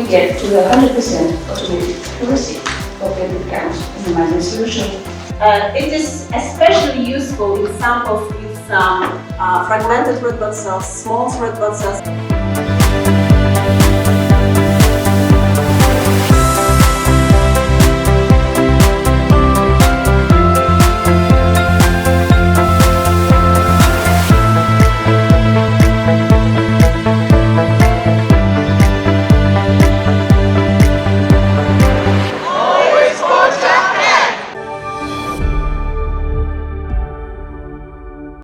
get to the 100% automated accuracy of platelet count in the Mindray solution. It is especially useful in samples with some fragmented red blood cells, small red blood cells.